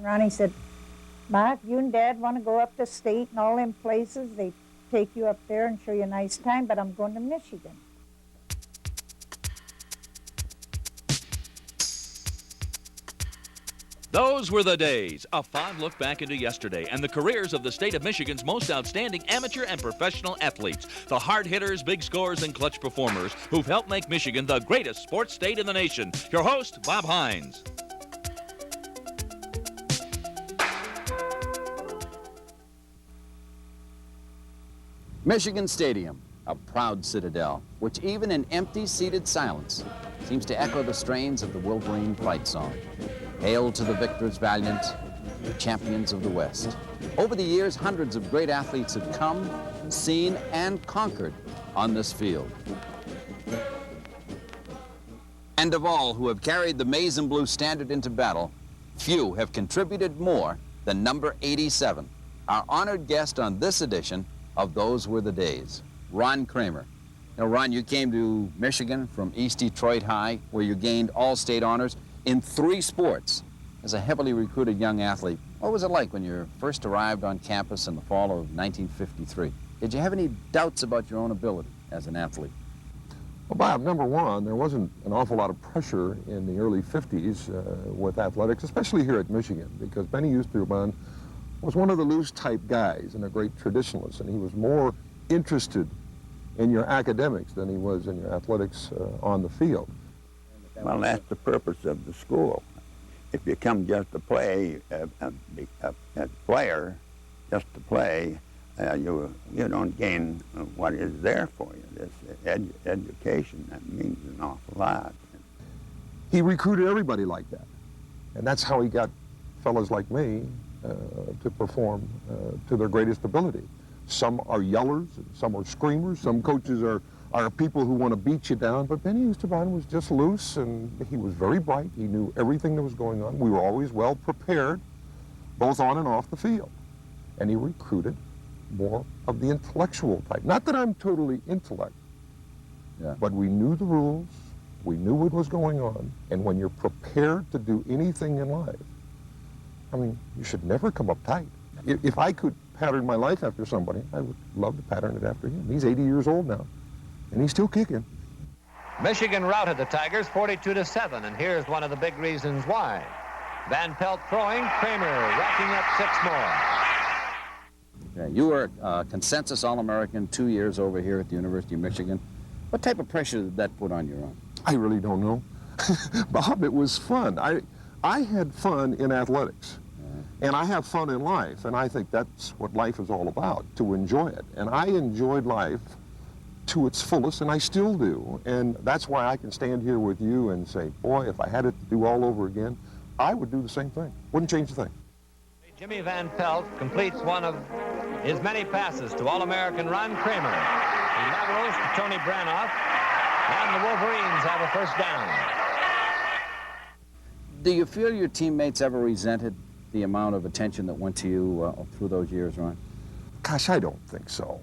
Ronnie said, "Ma, you and Dad want to go up to state and all them places? They take you up there and show you a nice time, but I'm going to Michigan." Those were the days. A fond look back into yesterday and the careers of the state of Michigan's most outstanding amateur and professional athletes. The hard hitters, big scorers, and clutch performers who've helped make Michigan the greatest sports state in the nation. Your host, Bob Hynes. Michigan Stadium, a proud citadel, which even in empty, seated silence seems to echo the strains of the Wolverine fight song. Hail to the victors valiant, the champions of the West. Over the years, hundreds of great athletes have come, seen, and conquered on this field. And of all who have carried the maize and blue standard into battle, few have contributed more than number 87, our honored guest on this edition of Those Were the Days, Ron Kramer. Now, Ron, you came to Michigan from East Detroit High, where you gained all-state honors in 3 sports. As a heavily recruited young athlete, what was it like when you first arrived on campus in the fall of 1953? Did you have any doubts about your own ability as an athlete? Well, Bob, number one, there wasn't an awful lot of pressure in the early 50s with athletics, especially here at Michigan, because Benny Oosterman was one of the loose-type guys and a great traditionalist, and he was more interested in your academics than he was in your athletics on the field. Well, that's the purpose of the school. If you come just to play, a player, just to play, you don't gain what is there for you. This education, that means an awful lot. He recruited everybody like that, and that's how he got fellas like me to perform to their greatest ability. Some are yellers, and some are screamers, some coaches are people who want to beat you down, but Benny Oosterman was just loose, and he was very bright. He knew everything that was going on. We were always well prepared, both on and off the field. And he recruited more of the intellectual type. Not that I'm totally intellect, but we knew the rules, we knew what was going on, and when you're prepared to do anything in life, I mean, you should never come uptight. If I could pattern my life after somebody, I would love to pattern it after him. He's 80 years old now, and he's still kicking. Michigan routed the Tigers 42-7, and here's one of the big reasons why. Van Pelt throwing, Kramer racking up 6 more. Yeah, you were a consensus All-American 2 years over here at the University of Michigan. What type of pressure did that put on you, Ron? I really don't know. Bob, it was fun. I had fun in athletics. And I have fun in life, and I think that's what life is all about, to enjoy it. And I enjoyed life to its fullest, and I still do. And that's why I can stand here with you and say, boy, if I had it to do all over again, I would do the same thing. Wouldn't change a thing. Jimmy Van Pelt completes one of his many passes to All-American Ron Kramer. He laterals to Tony Branoff, and the Wolverines have a first down. Do you feel your teammates ever resented the amount of attention that went to you through those years, Ron? Gosh, I don't think so.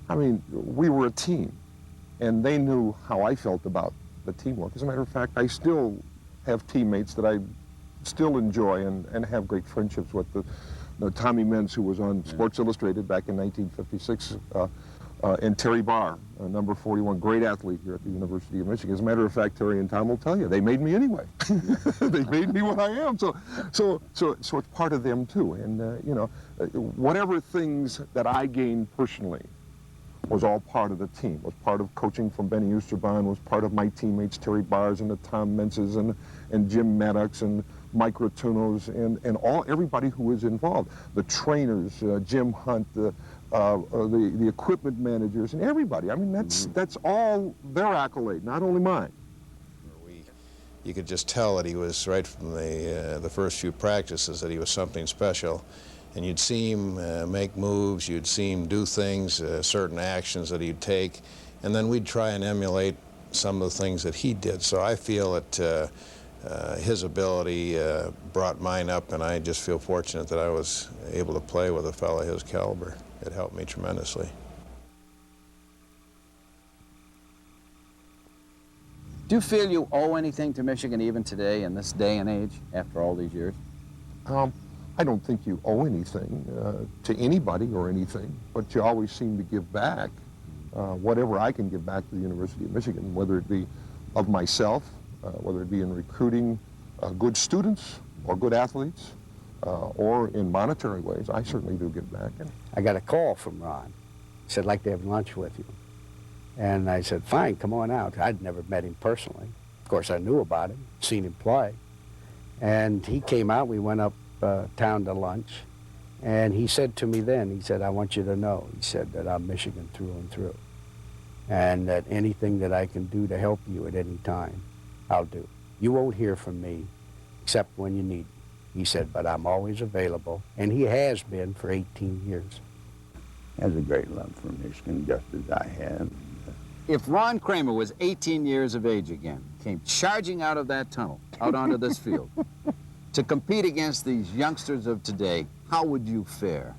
I mean, we were a team, and they knew how I felt about the teamwork. As a matter of fact, I still have teammates that I still enjoy and have great friendships with. Tommy Mintz, who was on Sports Illustrated back in 1956, and Terry Barr, number 41, great athlete here at the University of Michigan. As a matter of fact, Terry and Tom will tell you, they made me anyway. They made me what I am. So it's part of them too. And you know, whatever things that I gained personally was all part of the team. Was part of coaching from Benny Oosterman. Was part of my teammates Terry Barrs and the Tom Mentzes and Jim Maddox and Mike Rotunos and everybody who was involved. The trainers, Jim Hunt, the equipment managers, and everybody. I mean, that's all their accolade, not only mine. You could just tell that he was, right from the first few practices, that he was something special. And you'd see him make moves, you'd see him do things, certain actions that he'd take, and then we'd try and emulate some of the things that he did. So I feel that his ability brought mine up, and I just feel fortunate that I was able to play with a fellow his caliber. It helped me tremendously. Do you feel you owe anything to Michigan even today in this day and age after all these years? I don't think you owe anything to anybody or anything, but you always seem to give back whatever I can give back to the University of Michigan, whether it be of myself, whether it be in recruiting good students or good athletes, or in monetary ways. I certainly do give back. I got a call from Ron. He said, "I'd like to have lunch with you." And I said, "Fine, come on out." I'd never met him personally. Of course, I knew about him, seen him play. And he came out, we went up town to lunch, and he said to me then, he said, "I want you to know," he said, "that I'm Michigan through and through, and that anything that I can do to help you at any time, I'll do. You won't hear from me except when you need me," he said, "but I'm always available," and he has been for 18 years. He has a great love for Michigan, just as I have. If Ron Kramer was 18 years of age again, came charging out of that tunnel, out onto this field, to compete against these youngsters of today, how would you fare?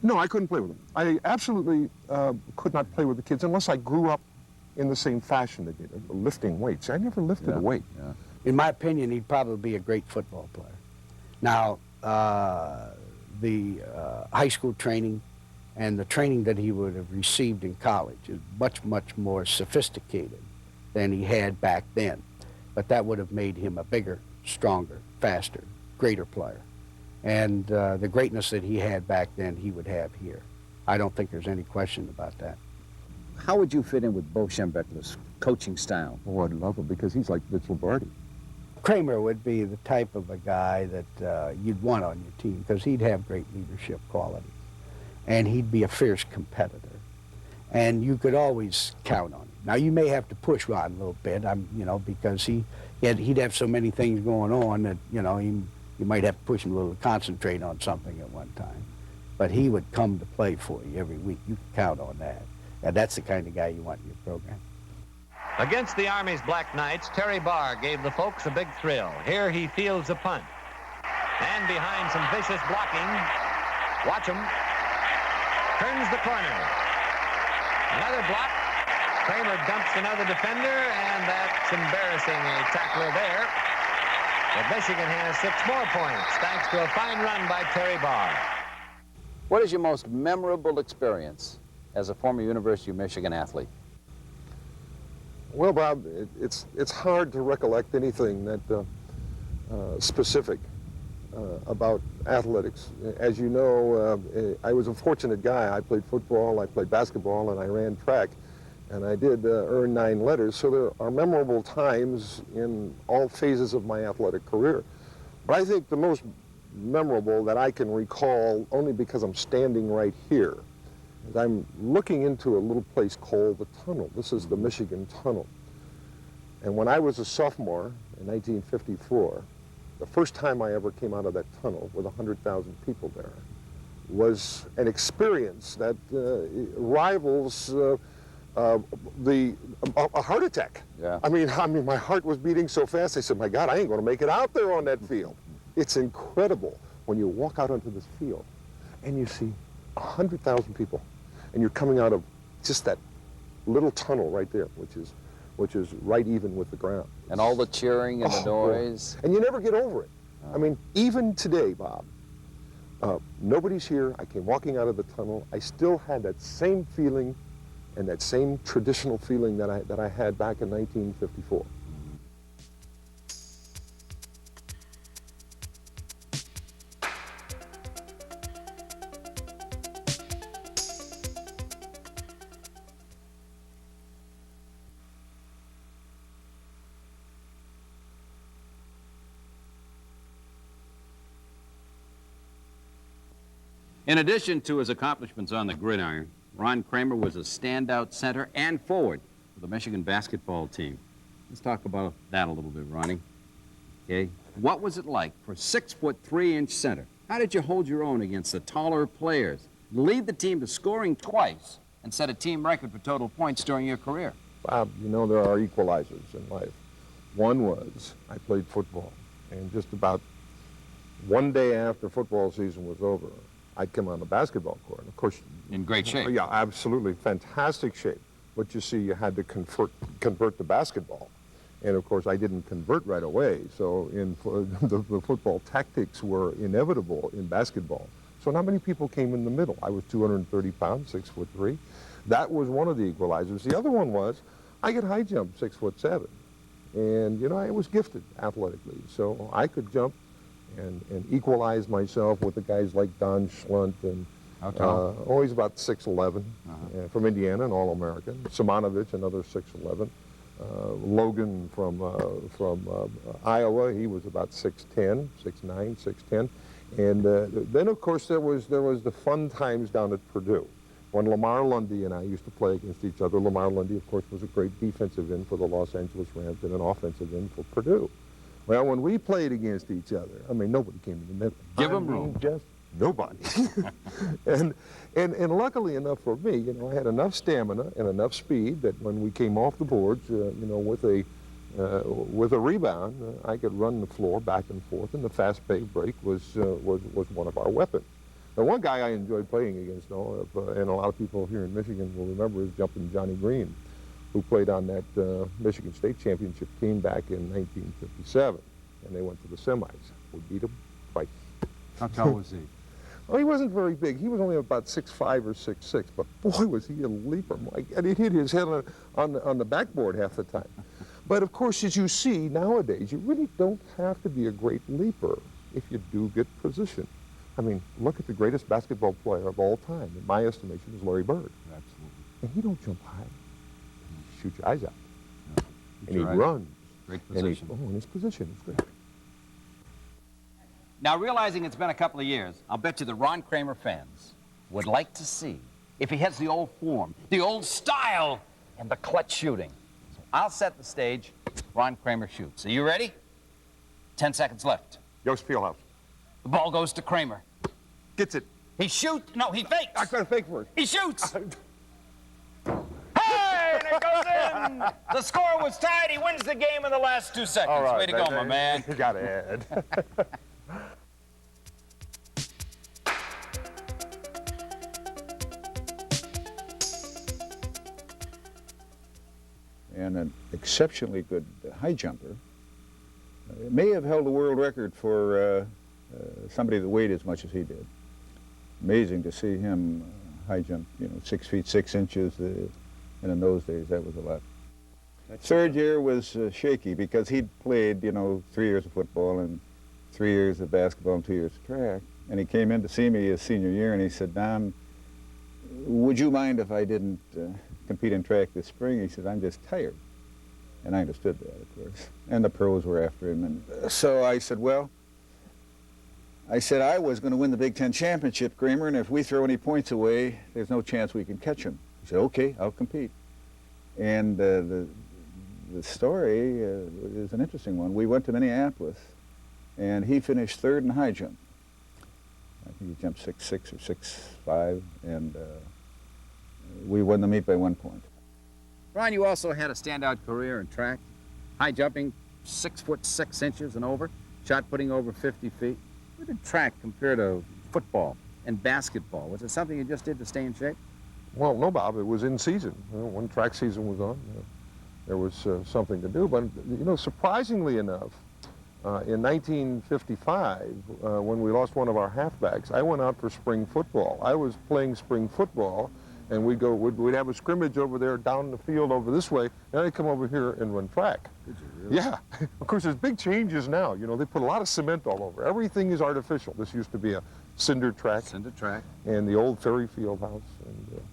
No, I couldn't play with them. I absolutely could not play with the kids unless I grew up in the same fashion they did, lifting weights. I never lifted a weight. Yeah. In my opinion, he'd probably be a great football player. Now, the high school training and the training that he would have received in college is much, much more sophisticated than he had back then. But that would have made him a bigger, stronger, faster, greater player. And the greatness that he had back then, he would have here. I don't think there's any question about that. How would you fit in with Bo Schembechler's coaching style? Oh, I'd love him because he's like Mitch Lombardi. Kramer would be the type of a guy that you'd want on your team because he'd have great leadership qualities. And he'd be a fierce competitor. And you could always count on him. Now, you may have to push Ron a little bit, because he'd have so many things going on that, you might have to push him a little to concentrate on something at one time. But he would come to play for you every week. You can count on that. And that's the kind of guy you want in your program. Against the Army's Black Knights, Terry Barr gave the folks a big thrill. Here he fields a punt. And behind some vicious blocking, watch him, turns the corner. Another block. Kramer dumps another defender, and that's embarrassing, a tackler there. But Michigan has 6 more points, thanks to a fine run by Terry Barr. What is your most memorable experience as a former University of Michigan athlete? Well, Bob, it's hard to recollect anything that specific about athletics. As you know, I was a fortunate guy. I played football, I played basketball, and I ran track. And I did earn 9 letters, so there are memorable times in all phases of my athletic career. But I think the most memorable that I can recall, only because I'm standing right here, is I'm looking into a little place called the Tunnel. This is the Michigan Tunnel. And when I was a sophomore in 1954, the first time I ever came out of that tunnel with 100,000 people there was an experience that rivals a heart attack. Yeah. I mean, my heart was beating so fast, I said, my God, I ain't going to make it out there on that field. It's incredible when you walk out onto this field and you see 100,000 people, and you're coming out of just that little tunnel right there, which is right even with the ground. And all the cheering and the noise. And you never get over it. I mean, even today, Bob, nobody's here. I came walking out of the tunnel. I still had that same feeling and that same traditional feeling that I had back in 1954. In addition to his accomplishments on the gridiron, Ron Kramer was a standout center and forward for the Michigan basketball team. Let's talk about that a little bit, Ronnie. Okay, what was it like for 6'3" center? How did you hold your own against the taller players, lead the team to scoring twice, and set a team record for total points during your career? Bob, you know there are equalizers in life. One was I played football, and just about one day after football season was over, I'd come on the basketball court. Of course, in great shape. Yeah, absolutely fantastic shape. But you see, you had to convert to basketball. And of course, I didn't convert right away. So the football tactics were inevitable in basketball. So not many people came in the middle. I was 230 pounds, 6'3". That was one of the equalizers. The other one was I could high jump 6'7". And, you know, I was gifted athletically. So I could jump and equalize myself with the guys like Don Schlunt and always about 6'11", from Indiana, an All-American. Simonovich, another 6'11". Logan from Iowa, he was about 6'10", 6'9", 6'10". And then, of course, there was the fun times down at Purdue. When Lamar Lundy and I used to play against each other, Lamar Lundy, of course, was a great defensive end for the Los Angeles Rams and an offensive end for Purdue. Well, when we played against each other, I mean, nobody came in the middle. Give them room. Just nobody. and luckily enough for me, you know, I had enough stamina and enough speed that when we came off the boards, you know, with a rebound, I could run the floor back and forth, and the fast break was one of our weapons. Now, one guy I enjoyed playing against, though, and a lot of people here in Michigan will remember, is Jumping Johnny Green, who played on that Michigan State Championship team back in 1957, and they went to the semis. We beat them twice. How tall was he? Well, he wasn't very big. He was only about 6'5" or 6'6", but boy, was he a leaper. And he hit his head on the backboard half the time. But of course, as you see nowadays, you really don't have to be a great leaper if you do get position. I mean, look at the greatest basketball player of all time, in my estimation, is Larry Bird. Absolutely. And he don't jump high. He shoots your eyes out. Yeah. And he runs. Great position. And his position is great. Now, realizing it's been a couple of years, I'll bet you the Ron Kramer fans would like to see if he has the old form, the old style, and the clutch shooting. So I'll set the stage. Ron Kramer shoots. Are you ready? 10 seconds left. Yost Fieldhouse. The ball goes to Kramer. Gets it. He shoots. No, he fakes. I got to fake for it. He shoots. Hey, and it goes in. The score was tied. He wins the game in the last 2 seconds. All right, way to go, my man. You got it. And an exceptionally good high jumper. May have held the world record for somebody that weighed as much as he did. Amazing to see him high jump, you know, 6 feet 6 inches. And in those days, that was a lot. Third year was shaky because he'd played, you know, 3 years of football and 3 years of basketball and 2 years of track. And he came in to see me his senior year, and he said, "Don, would you mind if I didn't compete in track this spring?" He said, "I'm just tired." And I understood that, of course. And the pros were after him. And so I said, well, I was going to win the Big Ten championship, Kramer, and if we throw any points away, there's no chance we can catch him. He said, okay, I'll compete. And the story is an interesting one. We went to Minneapolis, and he finished third in high jump. I think he jumped 6'6" or 6'5", and we won the meet by 1 point. Ron, you also had a standout career in track, high jumping, 6'6" and over, shot putting over 50 feet. Where did track compare to football and basketball? Was it something you just did to stay in shape? Well, no, Bob, it was in season. You know, when track season was on, there was something to do. But, you know, surprisingly enough, in 1955, when we lost one of our halfbacks, I went out for spring football. I was playing spring football, and we'd have a scrimmage over there down the field over this way, and I'd come over here and run track. Did you really? Yeah. Of course, there's big changes now. You know, they put a lot of cement all over. Everything is artificial. This used to be a cinder track. Cinder track. And the old Ferry Field house.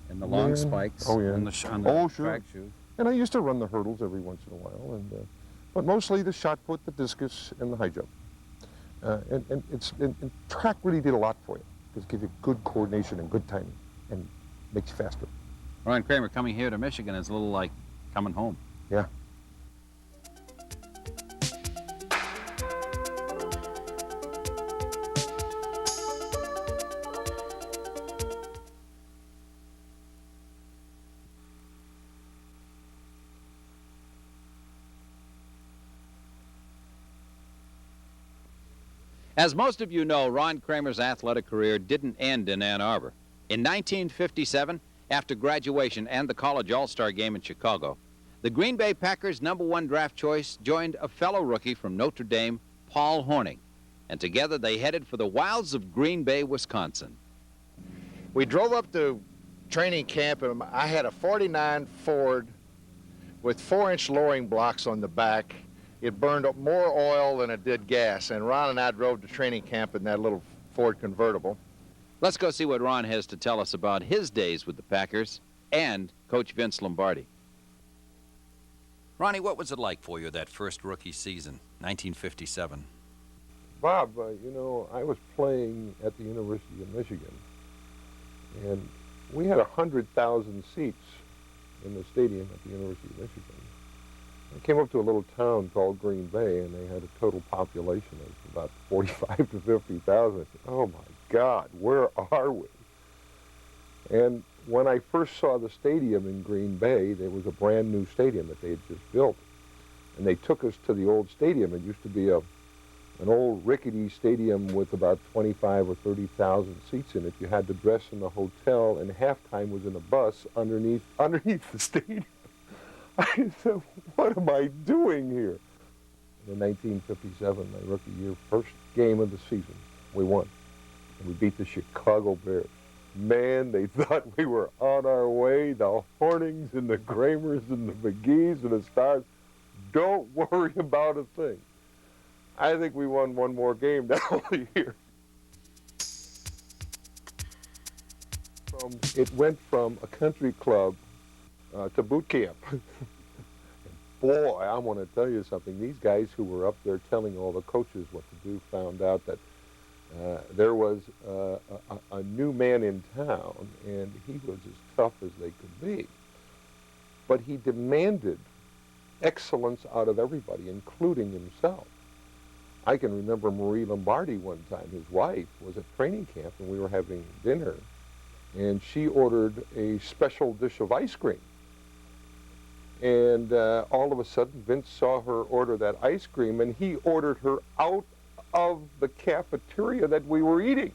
And the long spikes. Oh, yeah. On the sure. track shoes. And I used to run the hurdles every once in a while. But mostly the shot put, the discus, and the high jump. And track really did a lot for you. It gives you good coordination and good timing. And makes you faster. Ron Kramer, coming here to Michigan is a little like coming home. Yeah. As most of you know, Ron Kramer's athletic career didn't end in Ann Arbor. In 1957, after graduation and the college all-star game in Chicago, the Green Bay Packers' #1 draft choice joined a fellow rookie from Notre Dame, Paul Hornung, and together they headed for the wilds of Green Bay, Wisconsin. We drove up to training camp, and I had a 49 Ford with 4-inch lowering blocks on the back. It burned up more oil than it did gas, and Ron and I drove to training camp in that little Ford convertible. Let's go see what Ron has to tell us about his days with the Packers and Coach Vince Lombardi. Ronnie, what was it like for you that first rookie season, 1957? Bob, you know, I was playing at the University of Michigan, and we had 100,000 seats in the stadium at the University of Michigan. I came up to a little town called Green Bay, and they had a total population of about 45 to 50,000. I said, oh my God, where are we? And when I first saw the stadium in Green Bay, there was a brand new stadium that they had just built. And they took us to the old stadium. It used to be an old rickety stadium with about 25 or 30,000 seats in it. You had to dress in the hotel, and halftime was in a bus underneath the stadium. I said, what am I doing here? In 1957, my rookie year, first game of the season, we won. And we beat the Chicago Bears. Man, they thought we were on our way. The Hornings and the Kramers and the McGees and the Stars. Don't worry about a thing. I think we won one more game that whole year. It went from a country club to boot camp. Boy, I want to tell you something. These guys who were up there telling all the coaches what to do found out that there was a new man in town, and he was as tough as they could be. But he demanded excellence out of everybody, including himself. I can remember Marie Lombardi one time. His wife was at training camp, and we were having dinner, and she ordered a special dish of ice cream. And all of a sudden, Vince saw her order that ice cream, and he ordered her out of the cafeteria that we were eating.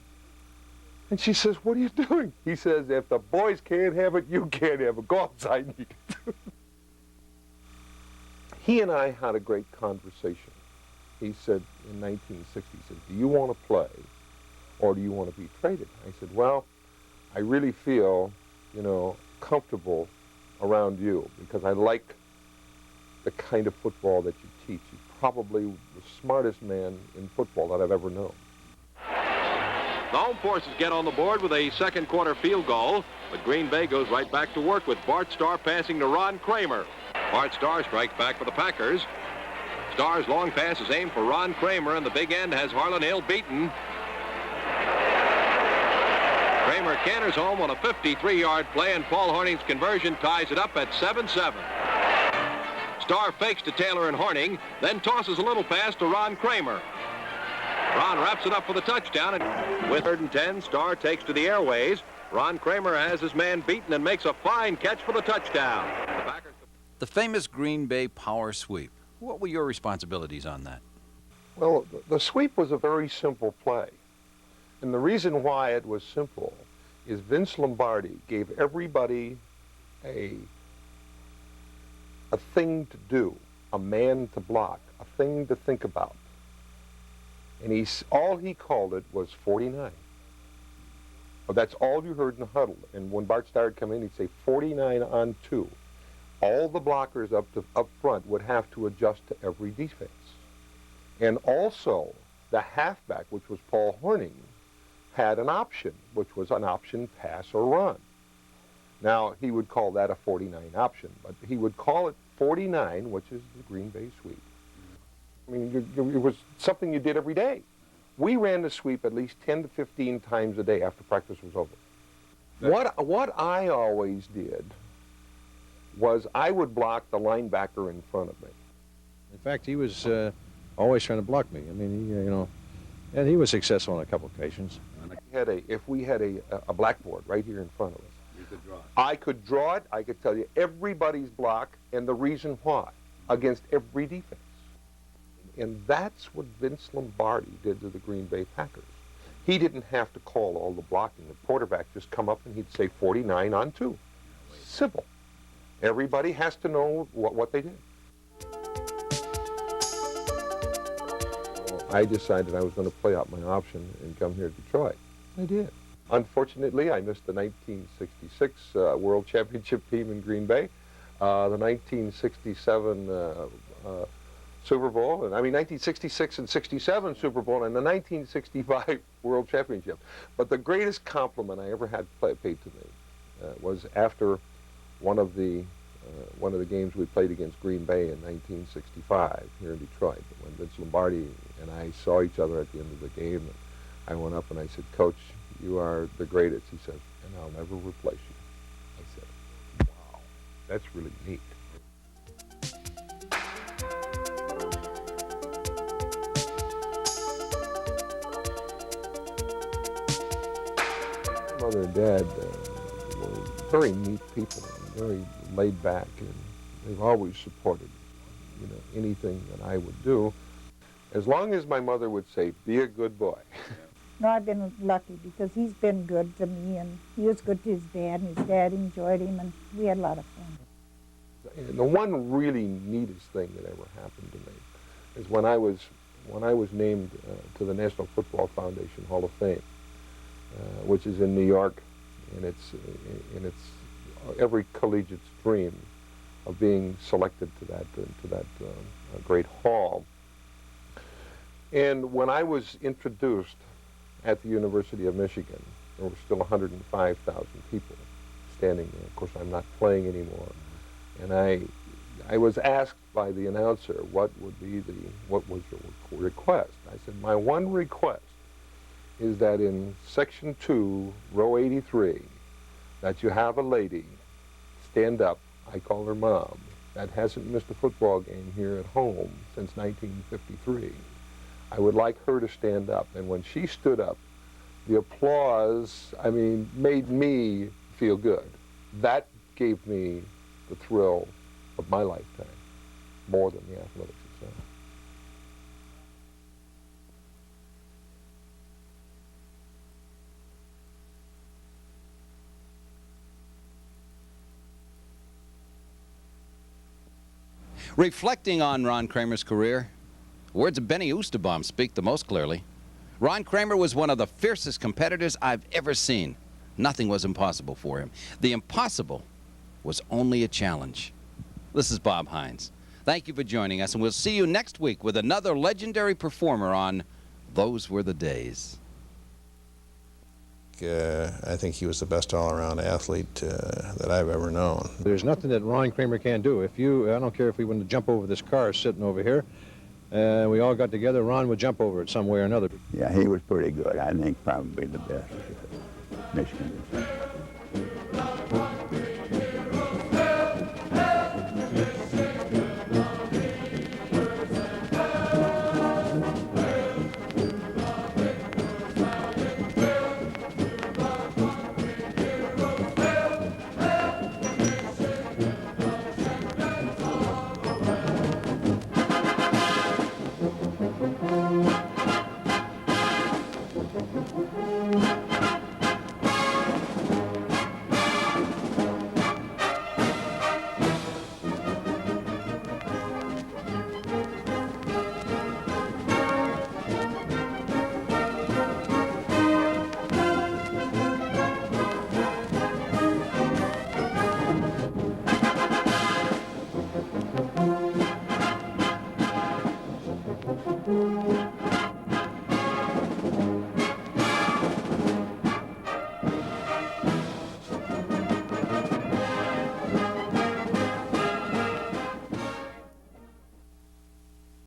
And she says, what are you doing? He says, if the boys can't have it, you can't have it. Go outside and eat it. He and I had a great conversation. He said, in 1960, he said, do you want to play or do you want to be traded? I said, well, I really feel, you know, comfortable around you because I like the kind of football that you teach. You're probably the smartest man in football that I've ever known. The home forces get on the board with a second quarter field goal, but Green Bay goes right back to work with Bart Starr passing to Ron Kramer. Bart Starr strikes back for the Packers. Starr's long pass is aimed for Ron Kramer, and the big end has Harlan Hill beaten. Kramer canters home on a 53-yard play, and Paul Hornung's conversion ties it up at 7-7. Starr fakes to Taylor and Hornung, then tosses a little pass to Ron Kramer. Ron wraps it up for the touchdown, and with 3rd and 10, Starr takes to the airways. Ron Kramer has his man beaten and makes a fine catch for the touchdown. The famous Green Bay power sweep. What were your responsibilities on that? Well, the sweep was a very simple play. And the reason why it was simple is Vince Lombardi gave everybody a thing to do, a man to block, a thing to think about. And all he called it was 49. Well, that's all you heard in the huddle. And when Bart Starr would come in, he'd say 49 on 2. All the blockers up front would have to adjust to every defense. And also, the halfback, which was Paul Hornung, had an option, which was an option pass or run. Now, he would call that a 49 option, but he would call it 49, which is the Green Bay sweep. I mean, it was something you did every day. We ran the sweep at least 10 to 15 times a day after practice was over. What I always did was I would block the linebacker in front of me. In fact, he was always trying to block me. I mean, you know, and he was successful on a couple occasions. If we had a blackboard right here in front of us, You could draw it. I could draw it. I could tell you everybody's block and the reason why against every defense. And that's what Vince Lombardi did to the Green Bay Packers. He didn't have to call all the blocking. The quarterback just come up and he'd say 49 on 2. Simple. Everybody has to know what they did. I decided I was going to play out my option and come here to Detroit. I did. Unfortunately, I missed the 1966 World Championship team in Green Bay, the 1967 Super Bowl, and 1966 and 67 Super Bowl, and the 1965 World Championship. But the greatest compliment I ever had paid to me was after one of the games we played against Green Bay in 1965 here in Detroit, when Vince Lombardi and I saw each other at the end of the game. And I went up and I said, "Coach, you are the greatest." He said, "And I'll never replace you." I said, "Wow, that's really neat." My mother and dad were very neat people, very laid back, and they've always supported, anything that I would do, as long as my mother would say, "Be a good boy." No, I've been lucky because he's been good to me, and he was good to his dad, and his dad enjoyed him, and we had a lot of fun. And the one really neatest thing that ever happened to me is when I was named to the National Football Foundation Hall of Fame, which is in New York, and it's every collegiate's dream of being selected to that great hall. And when I was introduced at the University of Michigan, there were still 105,000 people standing there. Of course, I'm not playing anymore. And I was asked by the announcer, what was your request? I said, my one request is that in section 2, row 83, that you have a lady stand up, I call her Mom, that hasn't missed a football game here at home since 1953. I would like her to stand up. And when she stood up, the applause, made me feel good. That gave me the thrill of my lifetime, more than the athletics itself. Reflecting on Ron Kramer's career, words of Benny Oosterbaum speak the most clearly. Ron Kramer was one of the fiercest competitors I've ever seen. Nothing was impossible for him. The impossible was only a challenge. This is Bob Hynes. Thank you for joining us, and we'll see you next week with another legendary performer on Those Were the Days. I think he was the best all-around athlete that I've ever known. There's nothing that Ron Kramer can't do. I don't care if we wanted to jump over this car sitting over here, we all got together, Ron would jump over it some way or another. Yeah, he was pretty good. I think probably the best Michigan.